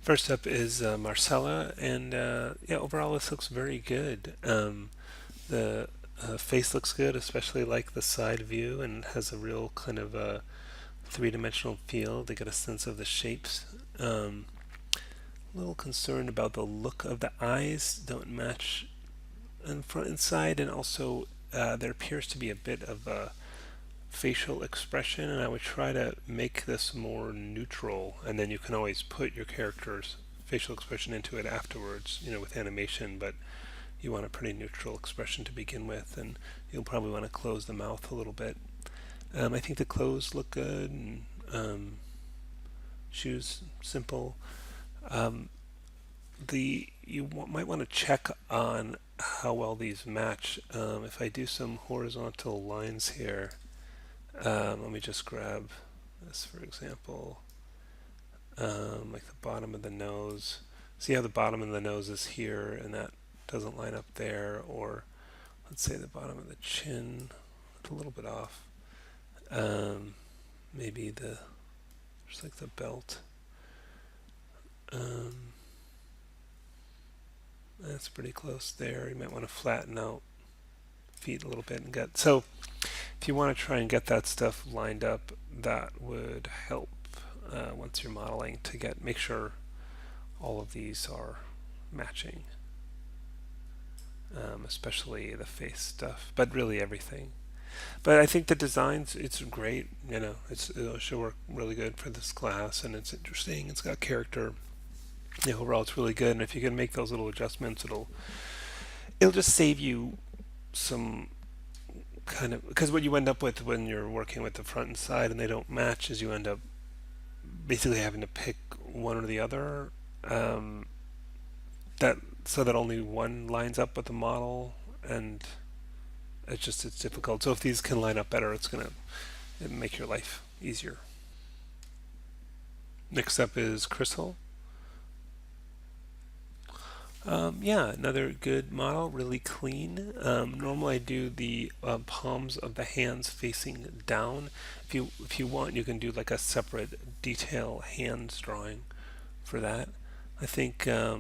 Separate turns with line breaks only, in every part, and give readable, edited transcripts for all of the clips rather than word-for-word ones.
First up is Marcela, and yeah, overall this looks very good. The face looks good, especially like the side view, and has a real kind of three-dimensional feel to get a sense of the shapes. A little concerned about the look of the eyes; don't match in front and side, and also there appears to be a bit of a facial expression, and I would try to make this more neutral, and then you can always put your character's facial expression into it afterwards, with animation, but you want a pretty neutral expression to begin with, and you'll probably want to close the mouth a little bit. I think the clothes look good, and shoes simple. Um, might want to check on how well these match. If I do some horizontal lines here, let me just grab this for example, like the bottom of the nose. See how the bottom of the nose is here and that doesn't line up there, or let's say the bottom of the chin, it's a little bit off. Maybe just like the belt. Um, that's pretty close there. You might want to flatten out feet a little bit and get so if you want to try and get that stuff lined up, that would help once you're modeling to make sure all of these are matching, especially the face stuff, but really everything. But I think the designs, it's great. It should work really good for this class, and it's interesting. It's got character. Yeah, overall, it's really good. And if you can make those little adjustments, it'll just save you some kind of because what you end up with when you're working with the front and side and they don't match is you end up basically having to pick one or the other. Um, that so that only one lines up with the model, and it's difficult. So if these can line up better, it's gonna make your life easier. Next up is Crystal. Yeah, another good model, really clean. Normally I do the palms of the hands facing down. If you want, you can do like a separate detail hands drawing for that. I think yeah,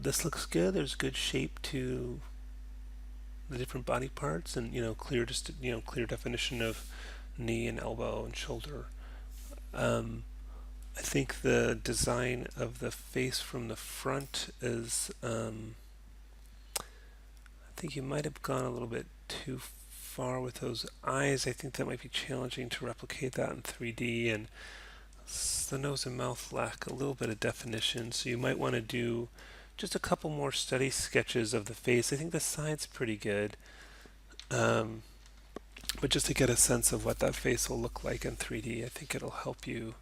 this looks good. There's good shape to the different body parts, and clear definition of knee and elbow and shoulder. Um, I think the design of the face from the front is. I think you might have gone a little bit too far with those eyes. I think that might be challenging to replicate that in 3D, and the nose and mouth lack a little bit of definition, so you might want to do just a couple more study sketches of the face. I think the side's pretty good, um, but just to get a sense of what that face will look like in 3D, I think it'll help you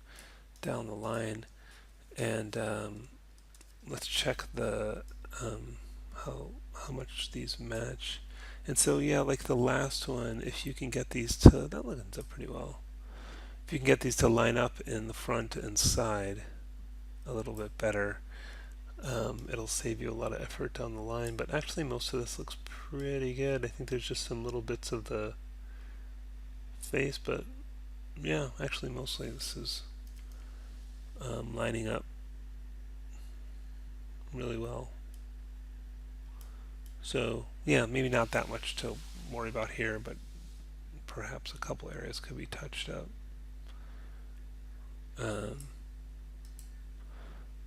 down the line. And let's check the how how much these match. And so yeah, like the last one, if you can get these to that lines up pretty well. If you can get these to line up in the front and side a little bit better, it'll save you a lot of effort down the line. But actually, most of this looks pretty good. I think there's just some little bits of the face, but yeah, actually, mostly this is lining up really well. So yeah, maybe not that much to worry about here, but perhaps a couple areas could be touched up. Um,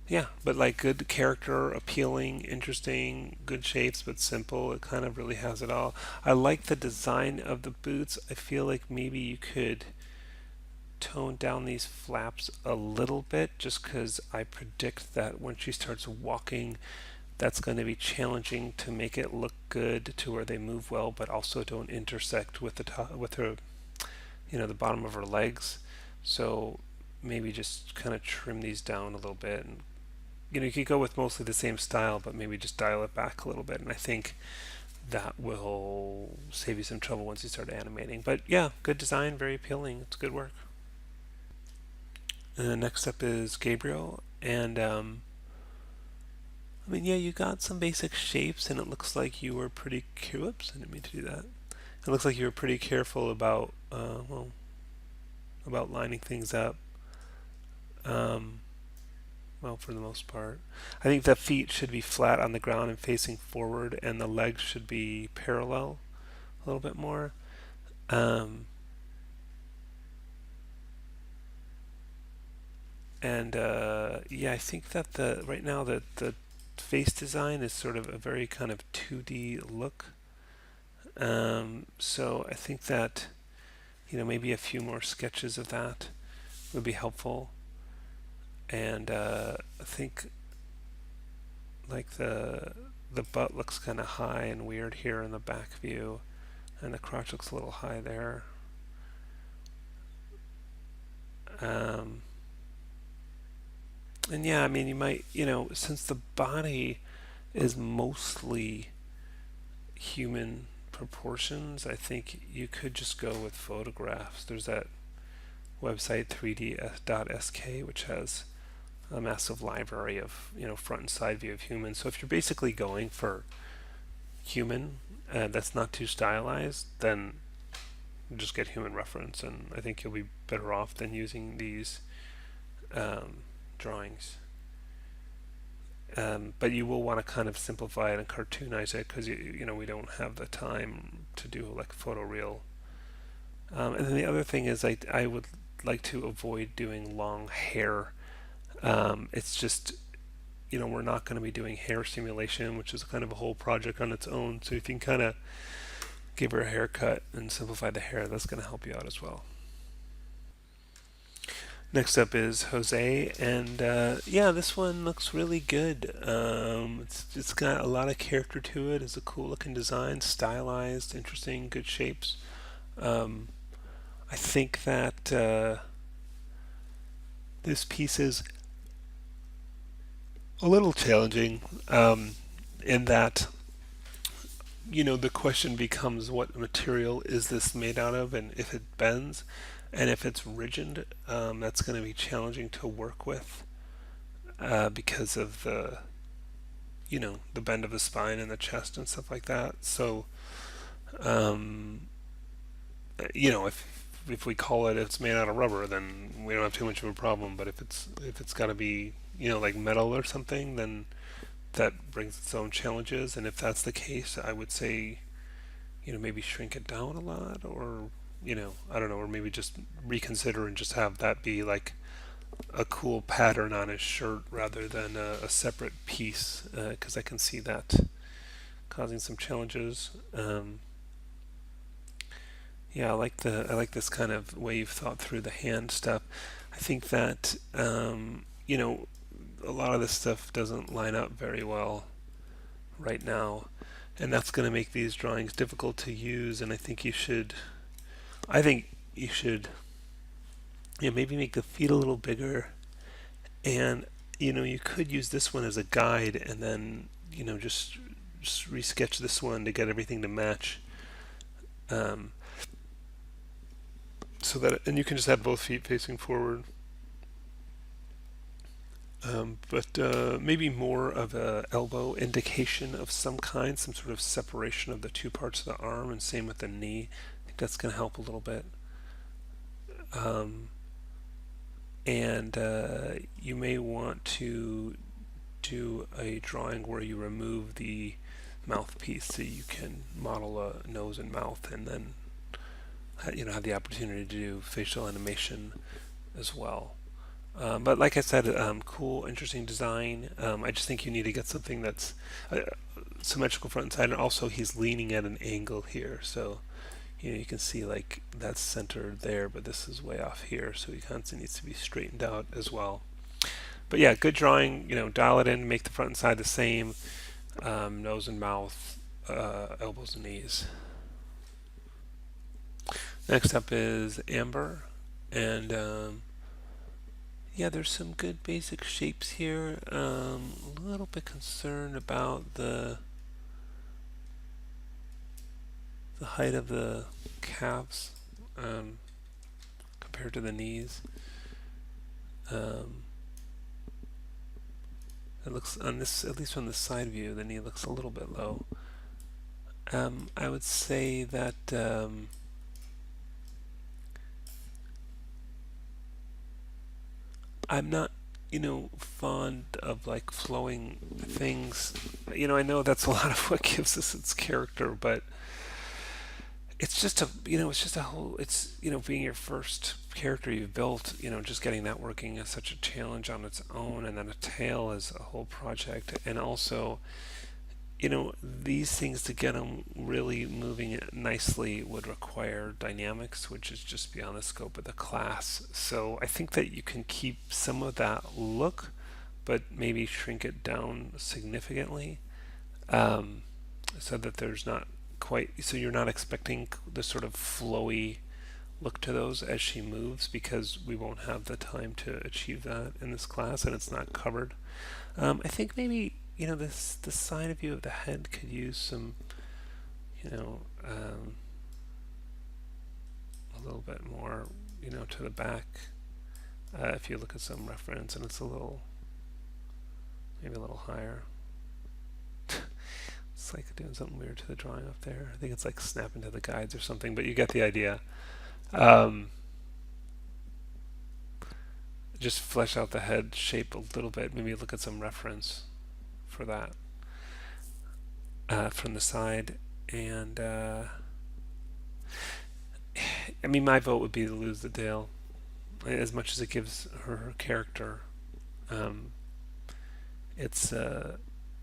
yeah, but like good character, appealing, interesting, good shapes, but simple. It kind of really has it all. I like the design of the boots. I feel like maybe you could tone down these flaps a little bit just because I predict that when she starts walking, that's going to be challenging to make it look good to where they move well, but also don't intersect with the top, with her, the bottom of her legs. So maybe just kind of trim these down a little bit, and you could go with mostly the same style, but maybe just dial it back a little bit. And I think that will save you some trouble once you start animating. But yeah, good design, very appealing. It's good work. And then next up is Gabriel, and I mean, yeah, you got some basic shapes, and it looks like you were pretty. Whoops, I didn't mean to do that. It looks like you were pretty careful about, about lining things up. Um, well for the most part. I think the feet should be flat on the ground and facing forward, and the legs should be parallel a little bit more. Um, and yeah, I think that the right now the face design is sort of a very kind of 2D look. So I think that maybe a few more sketches of that would be helpful. And I think like the butt looks kind of high and weird here in the back view, and the crotch looks a little high there. Um, and yeah, I mean, you might, since the body is mostly human proportions, I think you could just go with photographs. There's that website 3D.sk, which has a massive library of front and side view of humans. So if you're basically going for human that's not too stylized, then just get human reference, and I think you'll be better off than using these drawings. But you will want to kind of simplify it and cartoonize it because we don't have the time to do like photoreal. And then the other thing is I would like to avoid doing long hair. It's just we're not going to be doing hair simulation, which is kind of a whole project on its own. So if you can kind of give her a haircut and simplify the hair, that's going to help you out as well. Next up is Jose, and yeah, this one looks really good. It's got a lot of character to it. It's a cool looking design, stylized, interesting, good shapes. Um, I think that this piece is a little challenging in that the question becomes what material is this made out of, and if it bends, and if it's rigid, that's going to be challenging to work with because of the bend of the spine and the chest and stuff like that. So, um, if we call it's made out of rubber, then we don't have too much of a problem. But if it's got to be like metal or something, then that brings its own challenges. And if that's the case, I would say maybe shrink it down a lot, or I don't know, or maybe just reconsider and just have that be like a cool pattern on his shirt rather than a separate piece, because I can see that causing some challenges. Yeah, I like this kind of way you've thought through the hand stuff. I think that a lot of this stuff doesn't line up very well right now, and that's going to make these drawings difficult to use. And I think you should maybe make the feet a little bigger, and you could use this one as a guide, and then just resketch this one to get everything to match. Um, and you can just have both feet facing forward. But maybe more of a elbow indication of some kind, some sort of separation of the two parts of the arm, and same with the knee. I think that's going to help a little bit. Um, and you may want to do a drawing where you remove the mouthpiece so you can model a nose and mouth, and then have the opportunity to do facial animation as well. But like I said, cool, interesting design. I just think you need to get something that's symmetrical front and side, and also he's leaning at an angle here, so you can see like that's centered there, but this is way off here, so he constantly needs to be straightened out as well. But yeah, good drawing. Dial it in, make the front and side the same, nose and mouth, elbows and knees. Next up is Amber, and yeah, there's some good basic shapes here. A little bit concerned about the height of the calves compared to the knees. It looks on this, at least from the side view, the knee looks a little bit low. I would say that I'm not fond of like flowing things. I know that's a lot of what gives us its character, but being your first character you've built, just getting that working is such a challenge on its own, and then a tail is a whole project. And also, these things to get them really moving nicely would require dynamics, which is just beyond the scope of the class. So I think that you can keep some of that look, but maybe shrink it down significantly, um, so that there's not quite, so you're not expecting the sort of flowy look to those as she moves, because we won't have the time to achieve that in this class, and it's not covered. I think maybe this the side view of the head could use some, you know, um, a little bit more, to the back. If you look at some reference, and it's maybe a little higher. It's like doing something weird to the drawing up there. I think it's like snapping to the guides or something, but you get the idea. Um, just flesh out the head shape a little bit. Maybe look at some reference for that from the side. And I mean, my vote would be to lose the tail, as much as it gives her character. Um, it's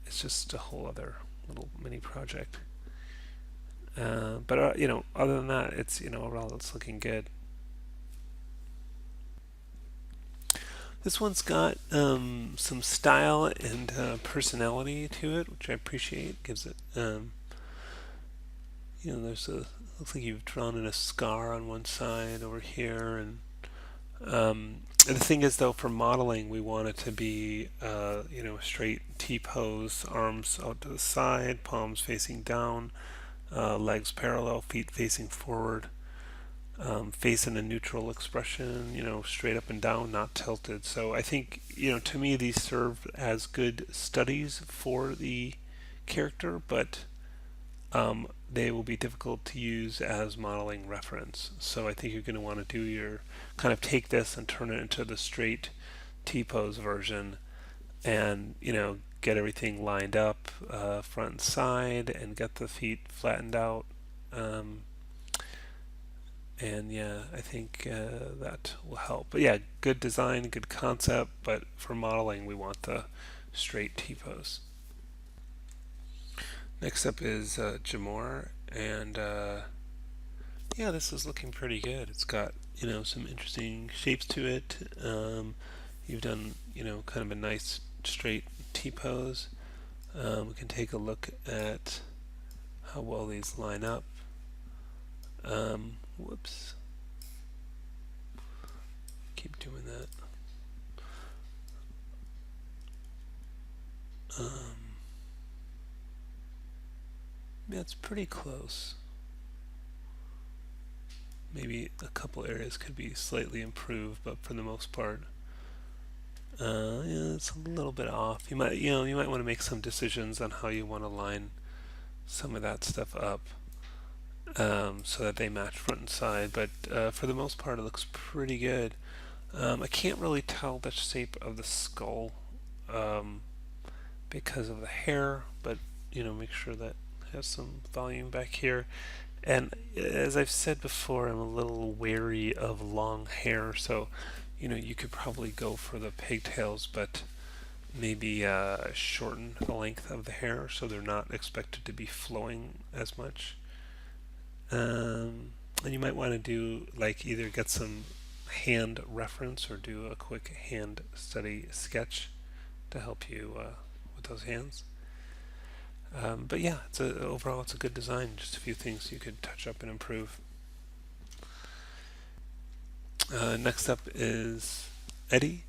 just a whole other little mini project. But other than that, overall it's looking good. This one's got some style and personality to it, which I appreciate. Gives it, there's a looks like you've drawn in a scar on one side over here, and the thing is, though, for modeling, we want it to be, a straight T pose, arms out to the side, palms facing down, legs parallel, feet facing forward, face in a neutral expression, straight up and down, not tilted. So I think, to me, these serve as good studies for the character, but they will be difficult to use as modeling reference. So I think you're going to want to do your kind of take this and turn it into the straight T-pose version, and get everything lined up, front and side, and get the feet flattened out. Um, and yeah, I think that will help. But yeah, good design, good concept, but for modeling we want the straight T-pose. Next up is Jamora, and yeah, this is looking pretty good. It's got some interesting shapes to it. You've done kind of a nice straight T-pose. We can take a look at how well these line up. Whoops, keep doing that. Yeah, it's pretty close. Maybe a couple areas could be slightly improved, but for the most part, yeah, it's a little bit off. You might want to make some decisions on how you want to line some of that stuff up, so that they match front and side. But for the most part, it looks pretty good. I can't really tell the shape of the skull, um, because of the hair, but make sure that it has some volume back here. And as I've said before, I'm a little wary of long hair, so you could probably go for the pigtails, but maybe shorten the length of the hair so they're not expected to be flowing as much. And you might want to do like either get some hand reference or do a quick hand study sketch to help you with those hands. But yeah, overall it's a good design. Just a few things you could touch up and improve. Next up is Eddy,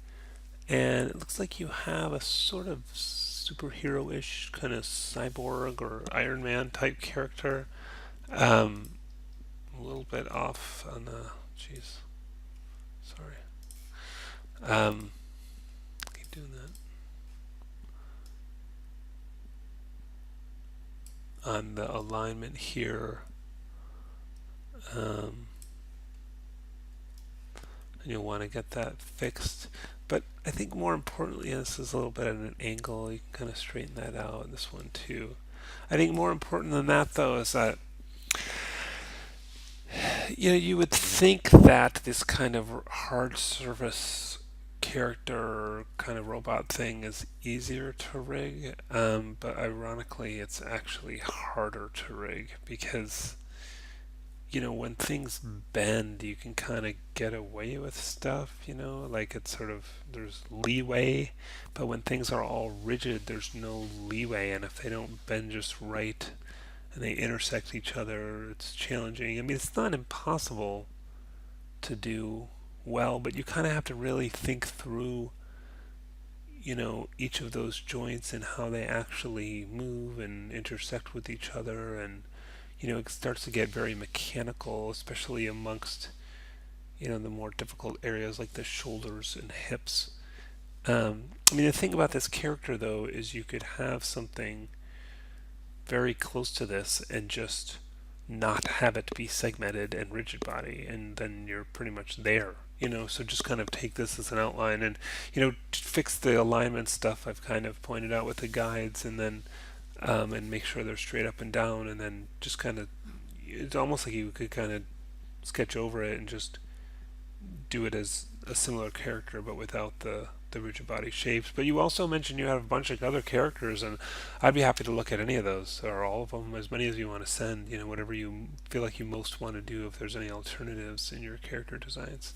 and it looks like you have a sort of superhero-ish kind of cyborg or Iron Man type character. Um, a little bit off on the. Jeez, sorry. Keep doing that on the alignment here. Um, and you'll want to get that fixed. But I think more importantly, and this is a little bit at an angle, you can kind of straighten that out in this one too. I think more important than that, though, is that you would think that this kind of hard surface character kind of robot thing is easier to rig, but ironically, it's actually harder to rig because when things bend, you can kind of get away with stuff, like it's sort of, there's leeway, but when things are all rigid, there's no leeway, and if they don't bend just right and they intersect each other, it's challenging. I mean, it's not impossible to do well, but you kind of have to really think through, each of those joints and how they actually move and intersect with each other, and it starts to get very mechanical, especially amongst, the more difficult areas like the shoulders and hips. I mean, the thing about this character, though, is you could have something very close to this and just not have it be segmented and rigid body, and then you're pretty much there. So just kind of take this as an outline and, fix the alignment stuff I've kind of pointed out with the guides, and then and make sure they're straight up and down, and then just kind of, it's almost like you could kind of sketch over it and just do it as a similar character but without the rigid body shapes. But you also mentioned you have a bunch of other characters, and I'd be happy to look at any of those or all of them, as many as you want to send. Whatever you feel like you most want to do. If there's any alternatives in your character designs.